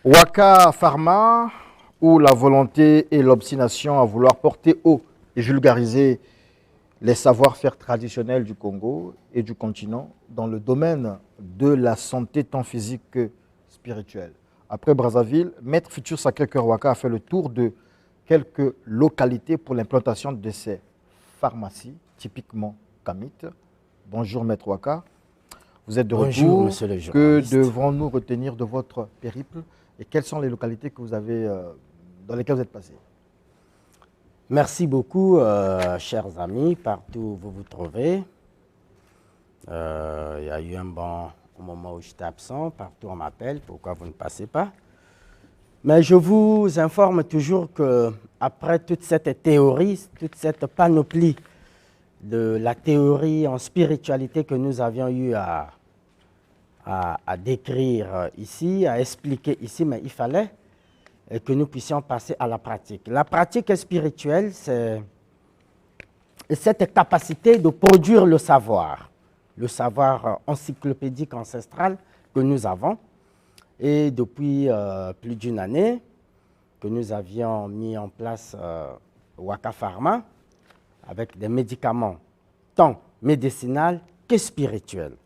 Waka Pharma, où la volonté et l'obstination à vouloir porter haut et vulgariser les savoir-faire traditionnels du Congo et du continent dans le domaine de la santé tant physique que spirituelle. Après Brazzaville, Maître Futur Sacré-Cœur Waka a fait le tour de quelques localités pour l'implantation de ces pharmacies, typiquement Kamit. Bonjour Maître Waka, vous êtes de Bonjour, retour. monsieur le Que journaliste. devrons-nous retenir de votre périple et quelles sont les localités que vous avez, dans lesquelles vous êtes passé? Merci beaucoup, chers amis, partout où vous vous trouvez. Il y a eu un bon moment où j'étais absent, partout on m'appelle, pourquoi vous ne passez pas? Mais je vous informe toujours qu'après toute cette théorie, toute cette panoplie de la théorie en spiritualité que nous avions eu à décrire ici, à expliquer ici, mais il fallait que nous puissions passer à la pratique. La pratique spirituelle, c'est cette capacité de produire le savoir encyclopédique ancestral que nous avons. Et depuis plus d'une année que nous avions mis en place Waka Pharma avec des médicaments tant médicinaux que spirituels.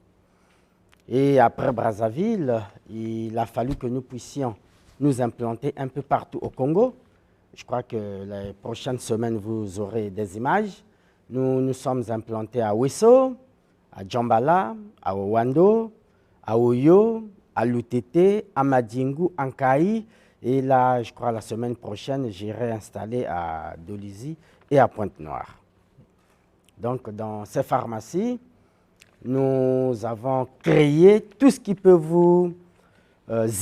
Et après Brazzaville, il a fallu que nous puissions nous implanter un peu partout au Congo. Je crois que les prochaines semaines, vous aurez des images. Nous nous sommes implantés à Wesso, à Djambala, à Owando, à Oyo, à Lutete, à Madingu, à Nkaï. Et là, je crois la semaine prochaine, j'irai installer à Dolizy et à Pointe-Noire. Donc, dans ces pharmacies, nous avons créé tout ce qui peut vous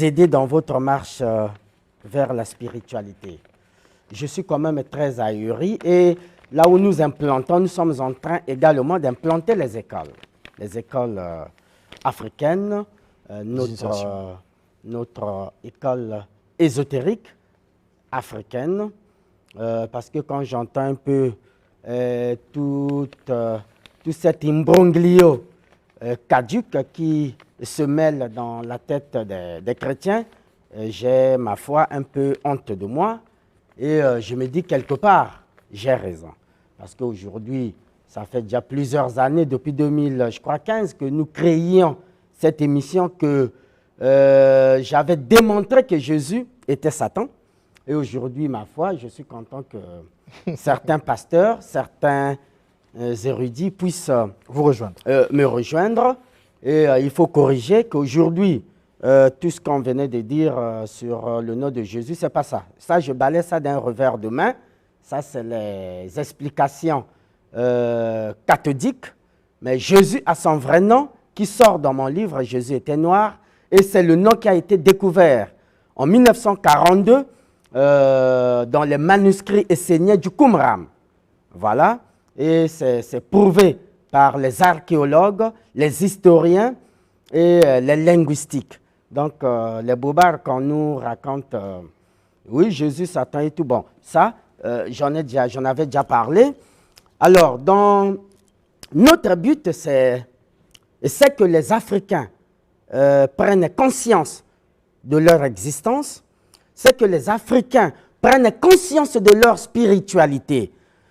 aider dans votre marche vers la spiritualité. Je suis quand même très ahuri et là où nous implantons, nous sommes en train également d'implanter les écoles africaines, notre école ésotérique africaine, parce que quand j'entends un peu tout cet imbroglio caduc qui se mêle dans la tête des chrétiens, j'ai, ma foi, un peu honte de moi et je me dis quelque part, j'ai raison. Parce qu'aujourd'hui, ça fait déjà plusieurs années, depuis 2015, que nous créions cette émission que j'avais démontré que Jésus était Satan. Et aujourd'hui, ma foi, je suis content que certains pasteurs, certains érudits puissent me rejoindre. Et il faut corriger qu'aujourd'hui, tout ce qu'on venait de dire sur le nom de Jésus, ce n'est pas ça. Ça, je balaie ça d'un revers de main. Ça, c'est les explications cathodiques. Mais Jésus a son vrai nom qui sort dans mon livre, Jésus était noir. Et c'est le nom qui a été découvert en 1942 dans les manuscrits esséniens du Qumran. Voilà. Et c'est prouvé par les archéologues, les historiens et les linguistiques. Donc, les bobards, quand nous raconte, oui, Jésus, Satan et tout, bon, ça, j'en avais déjà parlé. Alors, notre but, c'est que les Africains prennent conscience de leur existence, c'est que les Africains prennent conscience de leur spiritualité.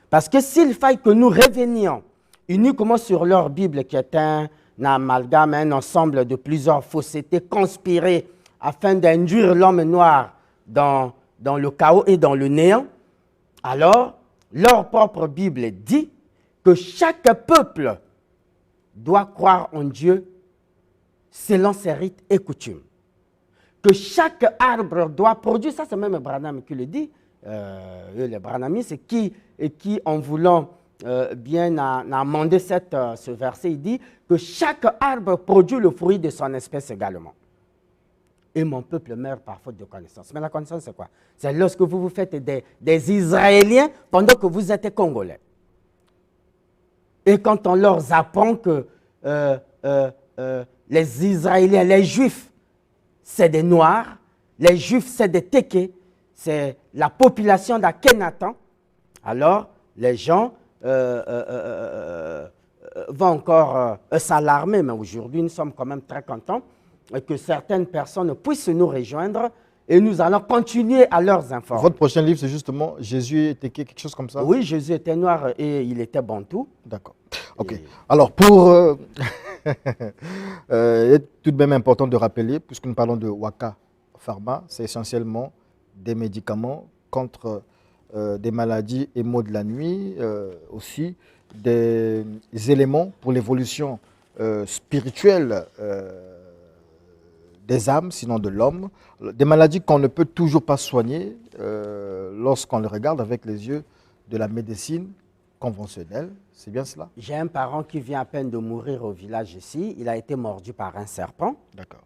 Parce que s'il faille que nous revenions uniquement sur leur Bible, qui est un amalgame, un ensemble de plusieurs faussetés conspirées afin d'induire l'homme noir dans le chaos et dans le néant, alors leur propre Bible dit que chaque peuple doit croire en Dieu selon ses rites et coutumes. Que chaque arbre doit produire, ça c'est même Branham qui le dit, les Branhamistes, qui en voulant bien amender ce verset, il dit que chaque arbre produit le fruit de son espèce également. Et mon peuple meurt par faute de connaissance. Mais la connaissance, c'est quoi? C'est lorsque vous vous faites des Israéliens pendant que vous êtes Congolais. Et quand on leur apprend que les Israéliens, les Juifs, c'est des Noirs, les Juifs, c'est des Téké, c'est la population d'Akhenaton, alors les gens vont encore s'alarmer, mais aujourd'hui, nous sommes quand même très contents que certaines personnes puissent nous rejoindre et nous allons continuer à leur informer. Votre prochain livre, c'est justement Jésus était quelque chose comme ça? Oui, Jésus était noir et il était bantou. D'accord. Ok. Alors, pour... il est tout de même important de rappeler, puisque nous parlons de Waka Pharma, c'est essentiellement des médicaments contre des maladies et maux de la nuit, aussi des éléments pour l'évolution spirituelle des âmes, sinon de l'homme, des maladies qu'on ne peut toujours pas soigner lorsqu'on les regarde avec les yeux de la médecine conventionnelle. C'est bien cela? J'ai un parent qui vient à peine de mourir au village ici. Il a été mordu par un serpent. D'accord.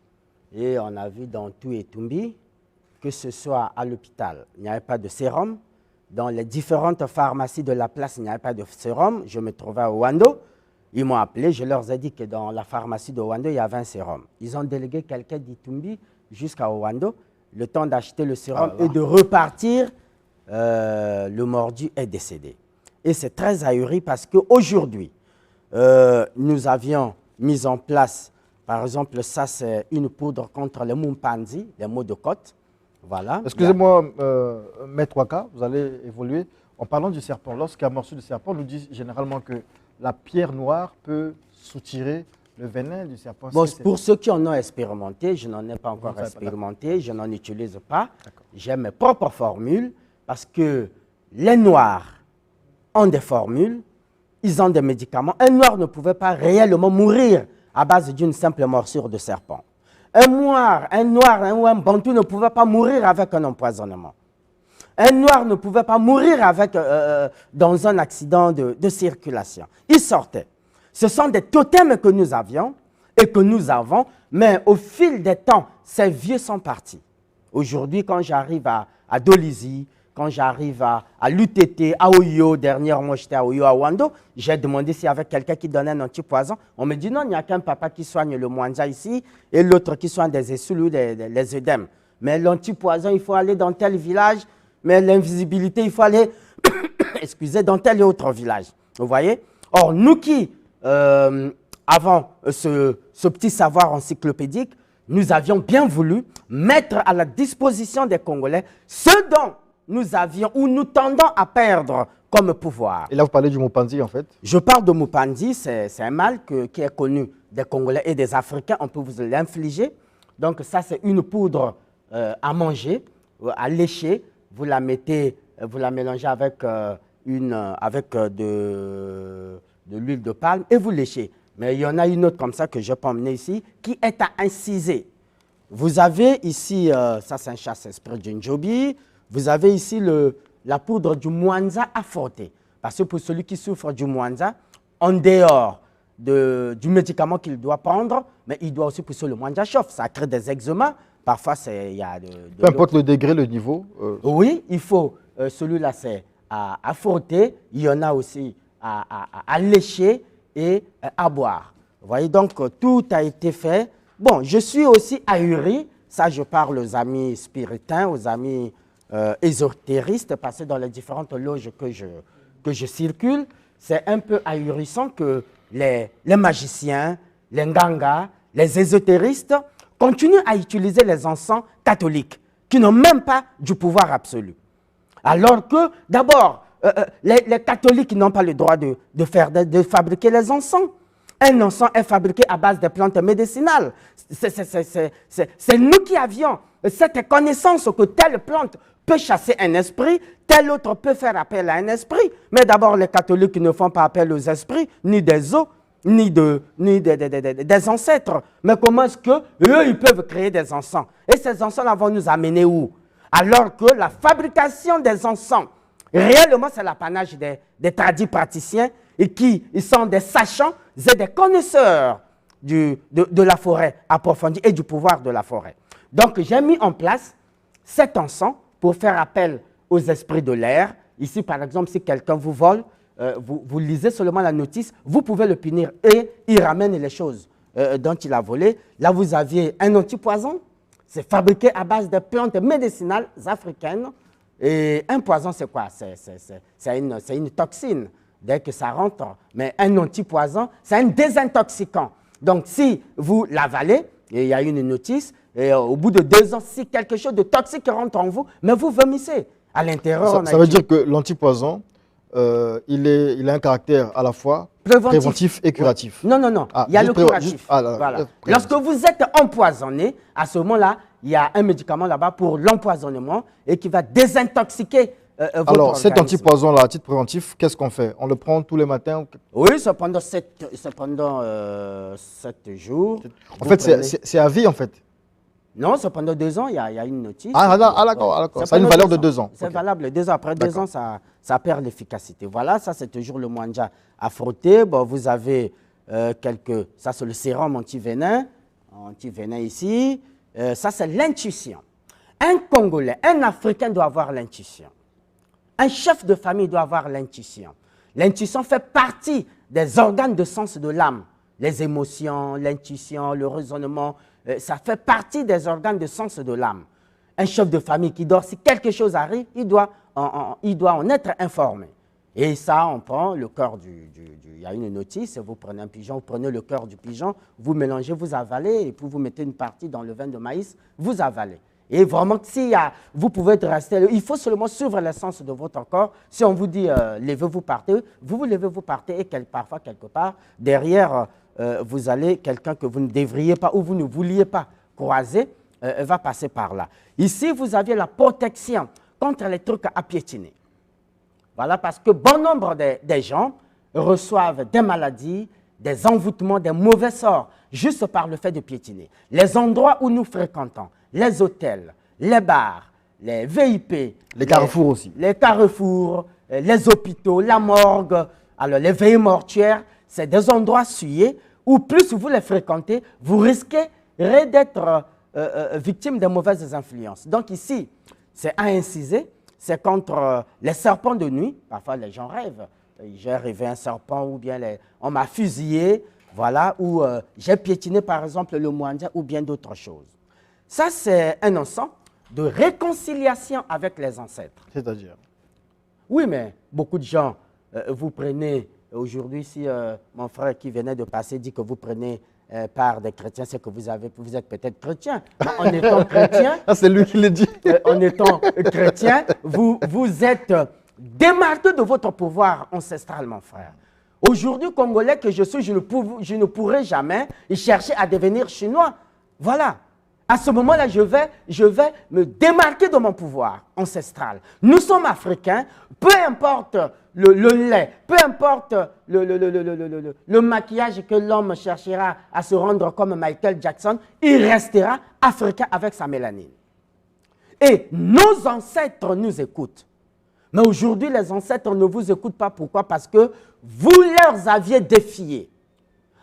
Et on a vu dans tout et Tumbi, que ce soit à l'hôpital, il n'y avait pas de sérum. Dans les différentes pharmacies de la place, il n'y avait pas de sérum. Je me trouvais à Wando. Ils m'ont appelé, je leur ai dit que dans la pharmacie de Wando, il y avait un sérum. Ils ont délégué quelqu'un d'Itumbi jusqu'à Wando, le temps d'acheter le sérum et de repartir. Le mordu est décédé. Et c'est très ahuri parce qu'aujourd'hui, nous avions mis en place, par exemple, ça c'est une poudre contre les mumpanzi, les maux de côte. Voilà. Excusez-moi, Maître Waka, vous allez évoluer. En parlant du serpent, lorsqu'il y a un morceau de serpent, on nous dit généralement que la pierre noire peut soutirer le venin du serpent. Bon, pour ceux qui en ont expérimenté, je n'en ai pas encore expérimenté, je n'en utilise pas. J'ai mes propres formules parce que les noirs ont des formules, ils ont des médicaments. Un noir ne pouvait pas réellement mourir à base d'une simple morsure de serpent. Un noir ou un bantou ne pouvait pas mourir avec un empoisonnement. Un noir ne pouvait pas mourir avec, dans un accident de circulation. Il sortait. Ce sont des totems que nous avions et que nous avons, mais au fil des temps, ces vieux sont partis. Aujourd'hui, quand j'arrive à Dolisie, quand j'arrive à l'UTT, à Oyo, dernièrement j'étais à Oyo, à Wando, j'ai demandé s'il y avait quelqu'un qui donnait un antipoison. On me dit non, il n'y a qu'un papa qui soigne le Mwanza ici et l'autre qui soigne des essoules ou les œdèmes. Mais l'antipoison, il faut aller dans tel village, mais l'invisibilité, il faut aller excusez, dans tel et autre village. Vous voyez? Or, nous qui avons ce petit savoir encyclopédique, nous avions bien voulu mettre à la disposition des Congolais ce dont nous avions ou nous tendons à perdre comme pouvoir. Et là, vous parlez du Mupandi, en fait? Je parle de Mupandi, c'est un mal qui est connu des Congolais et des Africains. On peut vous l'infliger. Donc ça, c'est une poudre à manger, à lécher. Vous la mettez, vous la mélangez avec, de l'huile de palme et vous léchez. Mais il y en a une autre comme ça que je peux emmener ici, qui est à inciser. Vous avez ici, ça c'est un chasse-esprit du Njobi. Vous avez ici la poudre du Mwanza à frotter. Parce que pour celui qui souffre du Mwanza, en dehors du médicament qu'il doit prendre, mais il doit aussi pousser le Mwanza chauffe. Ça crée des eczémas. Parfois, il y a peu importe le degré, le niveau. Oui, il faut. Celui-là, c'est à frotter. Il y en a aussi à lécher et à boire. Vous voyez, donc, tout a été fait. Bon, je suis aussi ahuri. Ça, je parle aux amis spiritains, aux amis ésotéristes, parce que dans les différentes loges que je circule, c'est un peu ahurissant que les magiciens, les ngangas, les ésotéristes continuent à utiliser les encens catholiques, qui n'ont même pas du pouvoir absolu. Alors que, d'abord, les catholiques n'ont pas le droit de fabriquer les encens. Un encens est fabriqué à base de plantes médicinales. C'est nous qui avions cette connaissance que telle plante peut chasser un esprit, tel autre peut faire appel à un esprit. Mais d'abord, les catholiques ne font pas appel aux esprits, ni des eaux, ni des ancêtres. Mais comment est-ce qu'eux, ils peuvent créer des encens? Et ces encens-là vont nous amener où? Alors que la fabrication des encens, réellement, c'est l'apanage des tradis praticiens et qui ils sont des sachants et des connaisseurs de la forêt approfondie et du pouvoir de la forêt. Donc, j'ai mis en place cet encens pour faire appel aux esprits de l'air. Ici, par exemple, si quelqu'un vous vole, vous lisez seulement la notice, vous pouvez le punir et il ramène les choses dont il a volé. Là, vous aviez un antipoison, c'est fabriqué à base de plantes médicinales africaines. Et un poison, c'est quoi? C'est une toxine, dès que ça rentre. Mais un antipoison, c'est un désintoxicant. Donc, si vous l'avalez, et il y a une notice, et au bout de 2 ans, si quelque chose de toxique rentre en vous, mais vous vomissez. À l'intérieur, Ça veut dire que l'antipoison, il a un caractère à la fois préventif et curatif. Non, non, non. Ah, il y a le juste curatif. Voilà. Lorsque vous êtes empoisonné, à ce moment-là, il y a un médicament là-bas pour l'empoisonnement et qui va désintoxiquer votre Alors, cet organisme. antipoison-là, à titre préventif, qu'est-ce qu'on fait? On le prend tous les matins? Oui, c'est pendant 7 jours. En fait, c'est à vie, en fait. Non, c'est pendant 2 ans, il y a une notice. D'accord. Ça a une valeur de 2 ans. C'est Ok. valable 2 ans. Après 2 ans, ça perd l'efficacité. Voilà, ça c'est toujours le Mwanja à frotter. Bon, vous avez ça c'est le sérum anti-venin ici. Ça c'est l'intuition. Un Congolais, un Africain doit avoir l'intuition. Un chef de famille doit avoir l'intuition. L'intuition fait partie des organes de sens de l'âme. Les émotions, l'intuition, le raisonnement, ça fait partie des organes de sens de l'âme. Un chef de famille qui dort, si quelque chose arrive, il doit en être informé. Et ça, on prend le cœur il y a une notice, vous prenez un pigeon, vous prenez le cœur du pigeon, vous mélangez, vous avalez, et puis vous mettez une partie dans le vin de maïs, vous avalez. Et vraiment, vous pouvez rester, il faut seulement suivre l'essence de votre corps. Si on vous dit, levez-vous, partez, vous vous levez, vous partez, et parfois, quelque part, derrière, vous allez, quelqu'un que vous ne devriez pas ou vous ne vouliez pas croiser, va passer par là. Ici, vous aviez la protection contre les trucs à piétiner. Voilà, parce que bon nombre des gens reçoivent des maladies, des envoûtements, des mauvais sorts, juste par le fait de piétiner. Les endroits où nous fréquentons, les hôtels, les bars, les VIP, Les carrefours aussi. Les carrefours, les hôpitaux, la morgue, alors les veillées mortuaires, c'est des endroits souillés où plus vous les fréquentez, vous risquez d'être victime de mauvaises influences. Donc ici, c'est à inciser, c'est contre les serpents de nuit. Parfois, les gens rêvent. J'ai rêvé un serpent ou bien on m'a fusillé, voilà, ou j'ai piétiné par exemple le Mwanja ou bien d'autres choses. Ça, c'est un ensemble de réconciliation avec les ancêtres. C'est-à-dire? Oui, mais beaucoup de gens, vous prenez, aujourd'hui, si mon frère qui venait de passer dit que vous prenez part des chrétiens, c'est que vous êtes peut-être chrétien. En étant chrétien, c'est lui qui l'a dit. En étant chrétien, vous êtes démarqué de votre pouvoir ancestral, mon frère. Aujourd'hui, Congolais que je suis, je ne pourrai jamais chercher à devenir chinois. Voilà. À ce moment-là, je vais me démarquer de mon pouvoir ancestral. Nous sommes africains, peu importe le lait, peu importe le maquillage que l'homme cherchera à se rendre comme Michael Jackson, il restera africain avec sa mélanine. Et nos ancêtres nous écoutent. Mais aujourd'hui, les ancêtres ne vous écoutent pas. Pourquoi? Parce que vous leur aviez défié.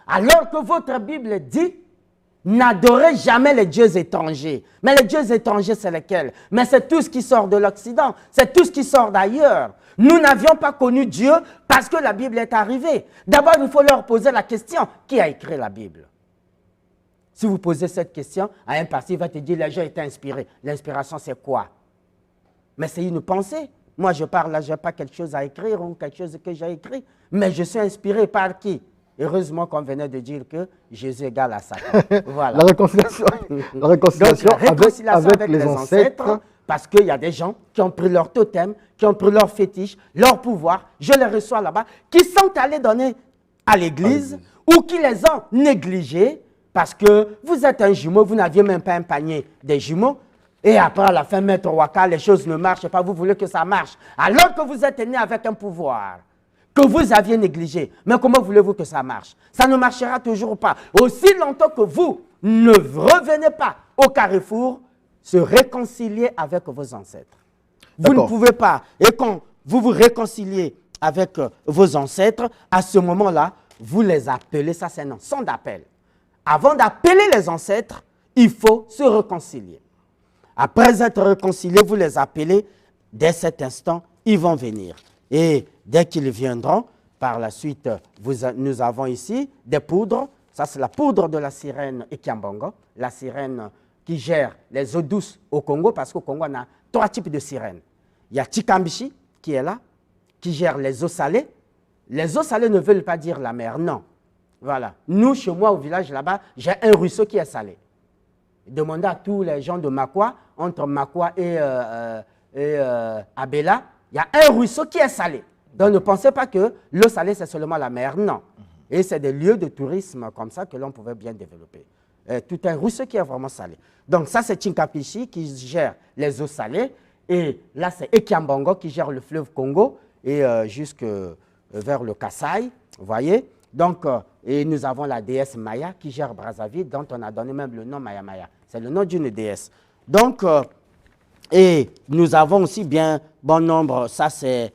Alors que votre Bible dit, n'adorez jamais les dieux étrangers. Mais les dieux étrangers, c'est lesquels? Mais c'est tout ce qui sort de l'Occident. C'est tout ce qui sort d'ailleurs. Nous n'avions pas connu Dieu parce que la Bible est arrivée. D'abord, il faut leur poser la question, qui a écrit la Bible? Si vous posez cette question à un parti, il va te dire, les gens étaient inspirés. L'inspiration, c'est quoi? Mais c'est une pensée. Moi, je parle là, je n'ai pas quelque chose à écrire ou quelque chose que j'ai écrit. Mais je suis inspiré par qui? Heureusement qu'on venait de dire que Jésus est égal à Satan. Voilà. La réconciliation, avec les ancêtres. Parce qu'il y a des gens qui ont pris leur totem, qui ont pris leur fétiche, leur pouvoir, je les reçois là-bas, qui sont allés donner à l'église ou qui les ont négligés parce que vous êtes un jumeau, vous n'aviez même pas un panier des jumeaux. Et après, à la fin, maître Waka, les choses ne marchent pas, vous voulez que ça marche. Alors que vous êtes né avec un pouvoir que vous aviez négligé. Mais comment voulez-vous que ça marche? Ça ne marchera toujours pas. Aussi longtemps que vous ne revenez pas au carrefour, se réconcilier avec vos ancêtres. Vous ne pouvez pas. Et quand vous vous réconciliez avec vos ancêtres, à ce moment-là, vous les appelez, ça c'est un son d'appel. Avant d'appeler les ancêtres, il faut se réconcilier. Après être réconciliés, vous les appelez, dès cet instant, ils vont venir. Et dès qu'ils viendront, par la suite, nous avons ici des poudres. Ça, c'est la poudre de la sirène Ekiambongo, la sirène qui gère les eaux douces au Congo, parce qu'au Congo, on a 3 types de sirènes. Il y a Tikambishi, qui est là, qui gère les eaux salées. Les eaux salées ne veulent pas dire la mer, non. Voilà. Nous, chez moi, au village, là-bas, j'ai un ruisseau qui est salé. Demandez à tous les gens de Makwa, entre Makwa et Abela, il y a un ruisseau qui est salé. Donc ne pensez pas que l'eau salée, c'est seulement la mer, non. Et c'est des lieux de tourisme comme ça que l'on pouvait bien développer. Tout un ruisseau qui est vraiment salé. Donc ça, c'est Chinkapichi qui gère les eaux salées. Et là, c'est Ekiambongo qui gère le fleuve Congo et jusque vers le Kasaï, vous voyez. Donc, et nous avons la déesse Maya qui gère Brazzaville, dont on a donné même le nom Maya Maya. C'est le nom d'une déesse. Donc, et nous avons aussi bien bon nombre, ça c'est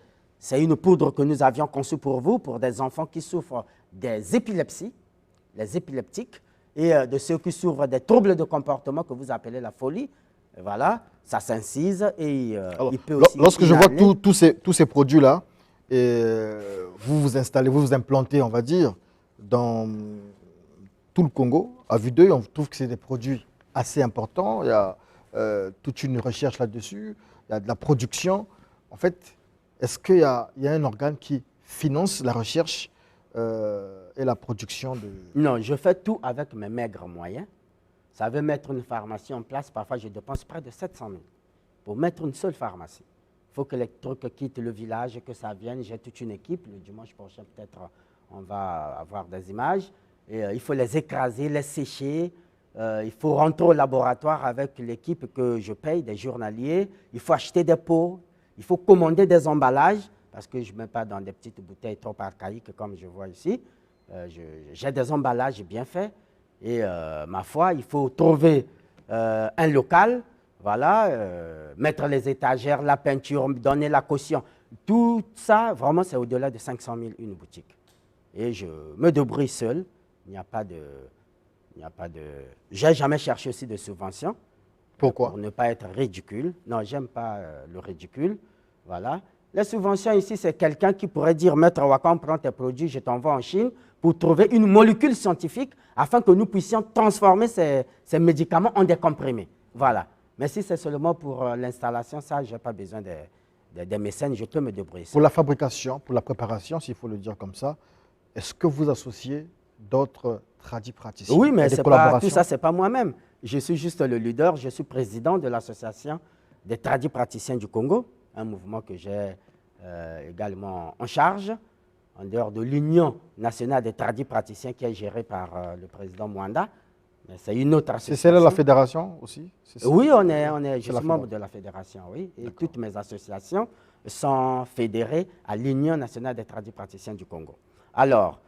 une poudre que nous avions conçue pour vous, pour des enfants qui souffrent des épilepsies, les épileptiques, et de ceux qui souffrent des troubles de comportement que vous appelez la folie. Et voilà, ça s'incise et Alors, il peut aussi... lorsque je vois tous ces produits-là, vous vous installez, vous vous implantez, on va dire, dans tout le Congo, à vue d'œil, on trouve que c'est des produits assez importants. Il y a toute une recherche là-dessus, il y a de la production. En fait, est-ce qu'il y a un organe qui finance la recherche et la production de... Non, je fais tout avec mes maigres moyens. Ça veut mettre une pharmacie en place, parfois je dépense près de 700 000 pour mettre une seule pharmacie. Il faut que les trucs quittent le village, que ça vienne. J'ai toute une équipe. Le dimanche prochain, peut-être, on va avoir des images. Et, il faut les écraser, les sécher. Il faut rentrer au laboratoire avec l'équipe que je paye, des journaliers. Il faut acheter des pots. Il faut commander des emballages, parce que je ne mets pas dans des petites bouteilles trop archaïques comme je vois ici. J'ai des emballages bien faits. Et ma foi, il faut trouver un local, voilà, mettre les étagères, la peinture, donner la caution. Tout ça, vraiment, c'est au-delà de 500 000 une boutique. Et je me débrouille seul. Il n'y a pas de... J'ai jamais cherché aussi de subventions. Pourquoi? Pour ne pas être ridicule. Non, j'aime pas le ridicule. Voilà. Les subventions ici, c'est quelqu'un qui pourrait dire, Maître Wakam, prends tes produits, je t'envoie en Chine pour trouver une molécule scientifique afin que nous puissions transformer ces médicaments en des comprimés. Voilà. Mais si c'est seulement pour l'installation, ça, je n'ai pas besoin des mécènes, je peux me débrouiller. Pour la fabrication, pour la préparation, s'il faut le dire comme ça, est-ce que vous associez d'autres praticiens? Oui, mais tout ça, ce n'est pas moi-même. Je suis juste le leader, je suis président de l'association des praticiens du Congo, un mouvement que j'ai également en charge, en dehors de l'Union nationale des praticiens qui est gérée par le président Mwanda. C'est une autre association. C'est celle de la fédération aussi? Oui, je suis membre de la fédération, oui. Et toutes mes associations sont fédérées à l'Union nationale des praticiens du Congo. Alors,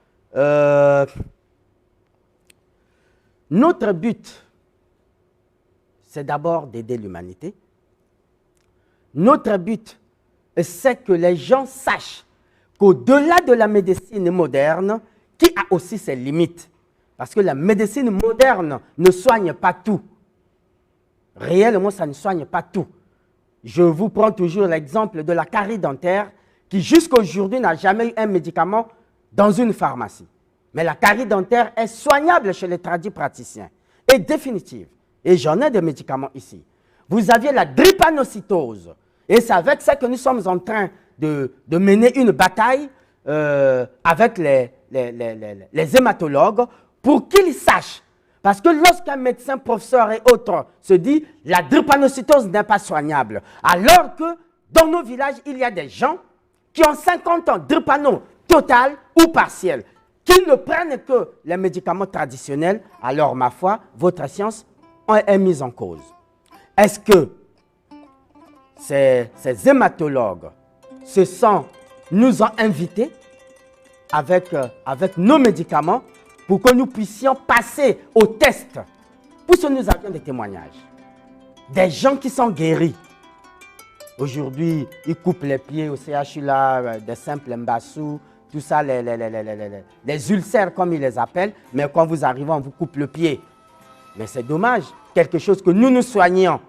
notre but, c'est d'abord d'aider l'humanité. Notre but, c'est que les gens sachent qu'au-delà de la médecine moderne, qui a aussi ses limites, parce que la médecine moderne ne soigne pas tout. Réellement, ça ne soigne pas tout. Je vous prends toujours l'exemple de la carie dentaire qui jusqu'à aujourd'hui n'a jamais eu un médicament dans une pharmacie. Mais la carie dentaire est soignable chez les praticiens et définitive. Et j'en ai des médicaments ici. Vous aviez la drépanocytose. Et c'est avec ça que nous sommes en train de mener une bataille avec les hématologues pour qu'ils sachent. Parce que lorsqu'un médecin, professeur et autres se dit la drépanocytose n'est pas soignable, alors que dans nos villages, il y a des gens qui ont 50 ans, drépano total ou partiel, qui ne prennent que les médicaments traditionnels, alors ma foi, votre science est mise en cause. Est-ce que ces hématologues nous ont invités avec nos médicaments pour que nous puissions passer au test? Puisque nous avions des témoignages. Des gens qui sont guéris. Aujourd'hui, ils coupent les pieds au CHU, là, des simples mbassous, tout ça, les ulcères comme ils les appellent. Mais quand vous arrivez, on vous coupe le pied. Mais c'est dommage, quelque chose que nous soignons.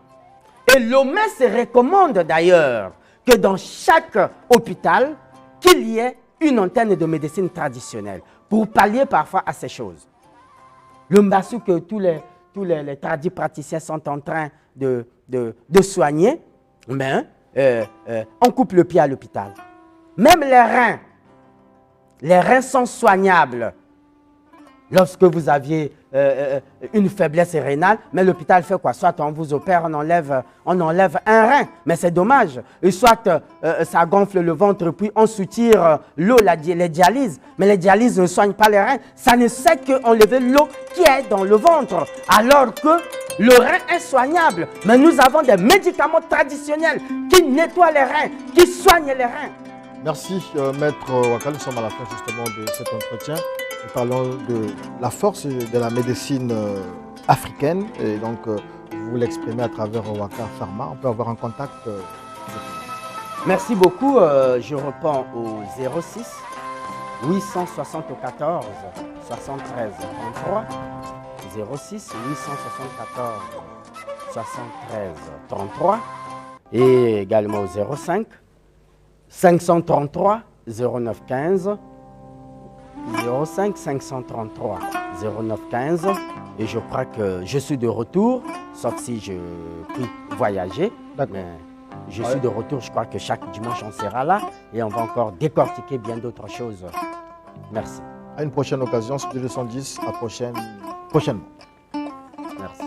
Et l'OMS recommande d'ailleurs que dans chaque hôpital, qu'il y ait une antenne de médecine traditionnelle pour pallier parfois à ces choses. Le mbassou que tous les praticiens sont en train de soigner, mais on coupe le pied à l'hôpital. Même les reins sont soignables lorsque vous aviez une faiblesse rénale, mais l'hôpital fait quoi? Soit on vous opère, on enlève un rein, mais c'est dommage. Et soit ça gonfle le ventre, puis on soutire l'eau, les dialyses. Mais les dialyses ne soignent pas les reins. Ça ne sait qu'enlever l'eau qui est dans le ventre. Alors que le rein est soignable. Mais nous avons des médicaments traditionnels qui nettoient les reins, qui soignent les reins. Merci, Maître Waka. Nous sommes à la fin justement de cet entretien. Nous parlons de la force de la médecine africaine. Et donc, vous l'exprimez à travers Waka Pharma. On peut avoir un contact. Merci beaucoup. Je réponds au 06 874 73 33. 06 874 73 33. Et également au 05 533 09 15. 05 533 09 15 et je crois que je suis de retour, sauf si je puis voyager. Mais je suis de retour, je crois que chaque dimanche on sera là et on va encore décortiquer bien d'autres choses. Merci. À une prochaine occasion, Studio 210, à prochainement. Merci.